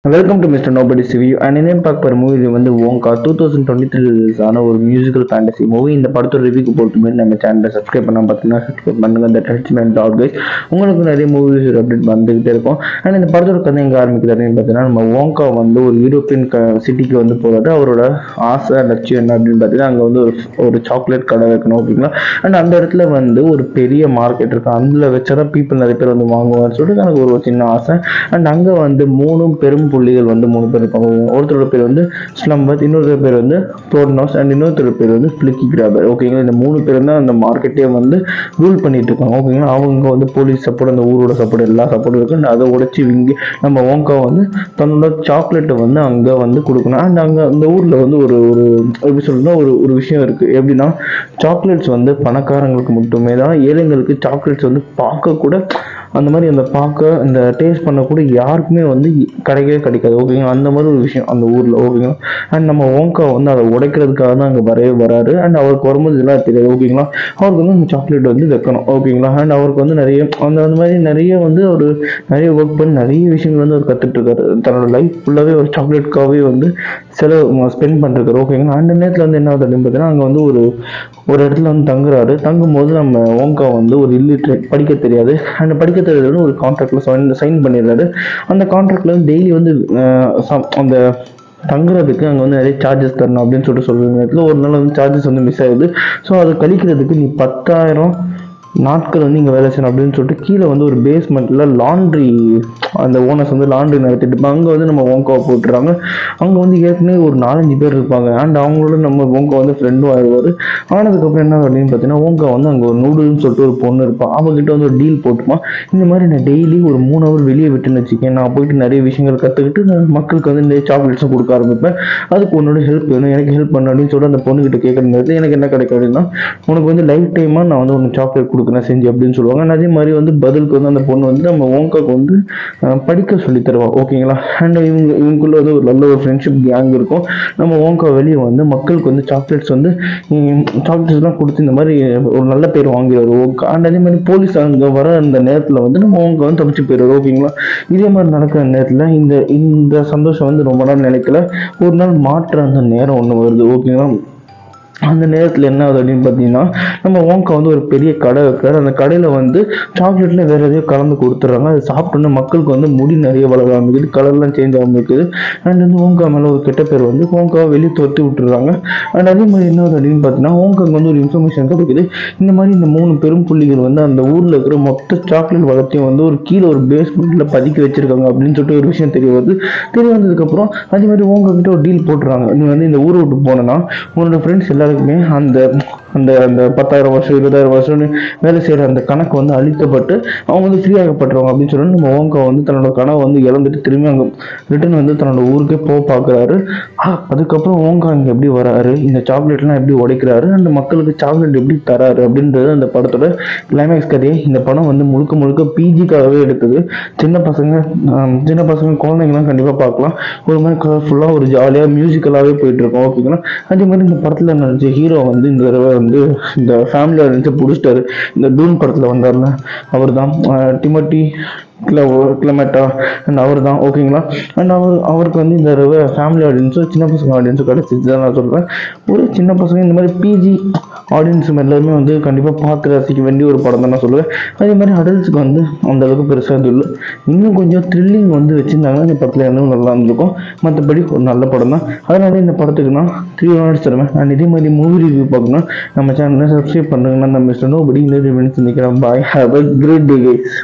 Welcome to mister nobody's review and என்ன பார்க்க போகிற மூவி வந்து ஓங்கா 2023 ரிலீஸ் ஆன ஒரு மியூசிக்கல் ஃபேண்டசி மூவி. இந்த படத்தோட ரிவ்யூக்கு போட்டு மாதிரி நம்ம சேனலை சப்ஸ்கிரைப் பண்ணால் பார்த்தீங்கன்னா சப்ஸ்கிரைப் பண்ணுங்க. அந்த டச்மெண்ட் டாட் கைஸ் உங்களுக்கு நிறைய மூவிஸ் அப்டேட் வந்துகிட்டே இருக்கும். அண்ட் இந்த படத்தோட கதை எங்கே ஆரம்பிக்குது அப்படின்னு பார்த்தீங்கன்னா, நம்ம ஓங்கா வந்து ஒரு யூரோப்பியன் சிட்டிக்கு வந்து போகிறது. அவரோட ஆசை லட்சியம் என்ன அப்படின்னு பார்த்தீங்கன்னா, அங்கே வந்து ஒரு சாக்லேட் கடை வைக்கணும், ஓகேங்களா. அண்ட் அந்த இடத்துல வந்து ஒரு பெரிய மார்க்கெட் இருக்கும், அதில் வச்சாதான் பீப்புள் நிறைய பேர் வந்து வாங்குவான்னு சொல்லிட்டு எனக்கு ஒரு சின்ன ஆசை. அண்ட் அங்கே வந்து பெரும் புள்ளிகள் வந்து 3 பேர் இருப்பாங்க. ஒருத்தரோட பேர் வந்து ஸ்லம்பத், இன்னொருத்தர் பேர் வந்து ப்ரோட்னோஸ் அண்ட் இன்னொருத்தர் பேர் வந்து ஃபிளிக்கி கிராபர், ஓகேங்களா. இந்த 3 பேர் தான் அந்த மார்க்கெட்டே வந்து ரூல் பண்ணிட்டு இருக்காங்க, ஓகேங்களா. அவங்க வந்து போலீஸ் சப்போர்ட், அந்த ஊரோட சப்போர்ட், எல்லா சப்போர்ட்டும் இருக்கு. அதை உடைச்சி விங்கி நம்ம ஓங்கா வந்து தன்னோட சாக்லேட்டை வந்து அங்கே வந்து கொடுக்கணும். அண்ட் அங்கே அந்த ஊரில் வந்து ஒரு ஒரு எப்படி சொல்லணும்னா ஒரு விஷயம் இருக்குது. எப்படின்னா, சாக்லேட்ஸ் வந்து பணக்காரங்களுக்கு மட்டுமே தான், ஏழைங்களுக்கு சாக்லேட்ஸ் வந்து பார்க்க கூட அந்த மாதிரி அந்த பார்க்க இந்த டேஸ்ட் பண்ணக்கூட யாருக்குமே வந்து கிடைக்கவே கிடைக்காது, ஓகேங்களா. அந்த மாதிரி ஒரு விஷயம் அந்த ஊரில், ஓகேங்களா. அண்ட் நம்ம ஓங்கா வந்து அதை உடைக்கிறதுக்காக தான் அங்கே வராரு. அண்ட் அவருக்கு வரும்போது இதெல்லாம் தெரியாது, ஓகேங்களா. அவருக்கு வந்து அந்த சாக்லேட் வந்து வைக்கணும், ஓகேங்களா. அண்ட் அவருக்கு வந்து நிறைய அந்த மாதிரி நிறைய வந்து ஒரு நிறைய ஒர்க் பண்ணி நிறைய விஷயங்கள் வந்து அவர் கற்றுட்டு இருக்காரு. தன்னோட லைஃப் ஃபுல்லாகவே ஒரு சாக்லேட்காகவே வந்து ஸ்பெண்ட் பண்ணிருக்காரு, ஓகேங்களா. அந்த நேரத்தில் வந்து என்ன ஆகுது அப்படின்னு பார்த்தீங்கன்னா, அங்கே வந்து ஒரு இடத்துல வந்து தங்கும்போது நம்ம ஓங்கா வந்து ஒரு இல்லிட்ரேட், படிக்க தெரியாது. அந்த படிக்க தெரியாதுன்னு ஒரு கான்ட்ராக்ட்ல சைன் பண்ணிடுறாரு. அந்த கான்ட்ராக்ட்ல வந்து டெய்லி வந்து அந்த தங்குறதுக்கு அங்கே வந்து நிறைய சார்ஜஸ் தரணும் அப்படின்னு சொல்லுற நேரத்தில் ஒரு நாள் வந்து சார்ஜஸ் வந்து மிஸ் ஆகுது. ஸோ அதை கழிக்கிறதுக்கு நீ 10,000 நாட்கள் வந்து இங்கே வேலை செய்யணும் அப்படின்னு சொல்லிட்டு கீழே வந்து ஒரு பேஸ்மெண்ட்டில் லாண்ட்ரி, அந்த ஓனர்ஸ் வந்து லாண்ட்ரி நடத்திட்டு இருப்பாங்க. அங்கே வந்து நம்ம ஓங்காவை போட்டுறாங்க. அங்கே வந்து ஏற்கனவே ஒரு 4-5 பேர் இருப்பாங்க. அண்ட் அவங்களோட நம்ம ஓங்கா வந்து ஃப்ரெண்டும் ஆயிடுவார். ஆனதுக்கப்புறம் என்ன அப்படின்னு பார்த்தீங்கன்னா, ஓங்கா வந்து அங்கே ஒரு நூடுல்னு சொல்லிட்டு ஒரு பொண்ணு இருப்பான். அவங்ககிட்ட வந்து ஒரு டீல் போட்டுமா, இந்த மாதிரி நான் டெய்லி ஒரு 3 ஹவர் வெளியே விட்டுன்னு வச்சுக்கேன், நான் போயிட்டு நிறைய விஷயங்கள் கற்றுக்கிட்டு நான் மக்களுக்கு வந்து நிறைய சாக்லேட்ஸும் கொடுக்க ஆரம்பிப்பேன், அதுக்கு உன்னோட ஹெல்ப் வேணும், எனக்கு ஹெல்ப் பண்ண அப்படின்னு சொல்லிட்டு அந்த பொண்ணுகிட்ட கேட்குற நேரத்தில் எனக்கு என்ன கிடைக்கும் அப்படின்னா, உனக்கு வந்து லைஃப் டைமாக நான் வந்து ஒன்று சாக்லேட் கொடுக்குறேன் செஞ்சு அப்படின்னு சொல்லுவாங்க. அதே மாதிரி வந்து பதிலுக்கு வந்து அந்த பொண்ணு வந்து நம்ம ஓங்காக்கு வந்து படிக்க சொல்லி தருவான், ஓகேங்களா. அண்ட் இவங்களுக்குள்ள வந்து ஒரு நல்ல ஒரு ஃப்ரெண்ட்ஷிப் கேங் இருக்கும். நம்ம ஓங்கா வெளியே வந்து மக்களுக்கு வந்து சாக்லேட்ஸ்லாம் கொடுத்து இந்த மாதிரி ஒரு நல்ல பேர் வாங்கிடுவார் ஓங்கா. அண்ட் அதே மாதிரி போலீஸ் அங்கே வர அந்த நேரத்தில் வந்து நம்ம ஓங்கா வந்து தப்பிச்சு போயிடுவார், ஓகேங்களா. இதே மாதிரி நடக்கிற நேரத்தில் இந்த சந்தோஷம் வந்து ரொம்ப நாள் நினைக்கல. ஒரு நாள் மாற்ற அந்த நேரம் ஒன்று வருது, ஓகேங்களா. அந்த நேரத்தில் என்ன ஆகுது அப்படின்னு பார்த்தீங்கன்னா, நம்ம ஓங்கா வந்து ஒரு பெரிய கடை வைக்கிறாரு. அந்த கடையில் வந்து சாக்லேட்டில் வேறு எதையோ கலந்து கொடுத்துட்றாங்க. அது சாப்பிட்டோன்னா மக்களுக்கு வந்து முடி நிறைய வளர ஆரம்பிக்குது, கலர்லாம் சேஞ்ச் ஆரம்பிக்குது. அண்ட் வந்து ஓங்கா மேலே ஒரு கெட்ட பேர் வந்து ஓங்காவை வெளியே துரத்தி விட்டுறாங்க. அண்ட் அதே மாதிரி என்ன ஆகுது அப்படின்னு பார்த்தீங்கன்னா, ஓங்காங்க வந்து ஒரு இன்ஃபர்மேஷன் கிடைக்குது. இந்த மாதிரி இந்த 3 பெரும் புள்ளிகள் வந்து அந்த ஊரில் இருக்கிற மொத்த சாக்லேட் வளர்த்தையும் வந்து ஒரு கீழே ஒரு பேஸ்மெண்ட்டில் பதுக்கி வச்சிருக்காங்க அப்படின்னு சொல்லிட்டு ஒரு விஷயம் தெரிய வந்ததுக்கப்புறம் அதே மாதிரி ஓங்கா கிட்ட ஒரு டீல் போட்டுறாங்க. நீ வந்து இந்த ஊரை விட்டு போனேன்னா உன்னோட ஃப்ரெண்ட்ஸ் எல்லாருக்குமே அந்த அந்த அந்த 10,000 வருஷம் 20,000 வருஷம்னு வேலை செய்கிற அந்த கணக்கு வந்து அழிக்கப்பட்டு அவங்க வந்து ஃப்ரீ ஆகப்பட்டுருவாங்க அப்படின்னு சொல்லி நம்ம ஓங்கா வந்து தன்னோட கனவை வந்து இழந்துட்டு திரும்பி அங்கே ரிட்டர்ன் வந்து தன்னோட ஊருக்கே பார்க்குறாரு. அதுக்கப்புறம் ஓங்கா இங்கே எப்படி வராரு, இந்த சாக்லேட்லாம் எப்படி உடைக்கிறாரு, அந்த மக்களுக்கு சாக்லேட் எப்படி தராரு அப்படின்றது அந்த படத்தோட கிளைமேக்ஸ் கதையை. இந்த படம் வந்து முழுக்க பிஜிக்காகவே எடுக்குது. சின்ன பசங்க குழந்தைங்களாம் கண்டிப்பாக பார்க்கலாம். ஒரு மாதிரி கலர்ஃபுல்லாக ஒரு ஜாலியாக மியூசிக்கலாகவே போயிட்டு இருக்கோம், ஓகேங்களா. அதே மாதிரி இந்த படத்தில் நினச்ச ஹீரோ வந்து இந்த தடவை வந்து இந்த ஃபேமிலி ஆடியன்ஸை பிடிச்சிட்டாரு. இந்த டூன் படத்தில் வந்தார்ல, அவர் தான் டிமோத்தி கிளமெட்டா அண்ட் அவர் தான், ஓகேங்களா. அண்ட் அவருக்கு வந்து இந்த தடவை ஃபேமிலி ஆடியன்ஸும் சின்ன பசங்க ஆடியன்ஸும் கிடச்சிச்சு தான் நான் சொல்கிறேன். ஒரு சின்ன பசங்க இந்த மாதிரி பிஜி ஆடியன்ஸ் எல்லாருமே வந்து கண்டிப்பாக பார்த்து ரசிக்க வேண்டிய ஒரு படம் தான் நான் சொல்லுவேன். அதே மாதிரி அடல்ட்ஸுக்கு வந்து அந்த அளவுக்கு பெருசாக இது இல்லை. இன்னும் கொஞ்சம் த்ரில்லிங் வந்து வச்சுருந்தாங்கன்னா இந்த படத்தில் இன்னும் நல்லா இருந்திருக்கும். மற்றபடி ஒரு நல்ல படம் தான். அதனால இந்த படத்துக்கு நான் 3 hours தருவேன். அண்ட் இதே மாதிரி மூவி ரிவ்யூ பார்க்கணும் நம்ம சேனலை சப்ஸ்கிரைப் பண்ணுங்கன்னா, நம்ம மிஸ்டர் நோபடி இந்த ரிவ்யூ நிற்கிறேன். Bye, have a great day guys.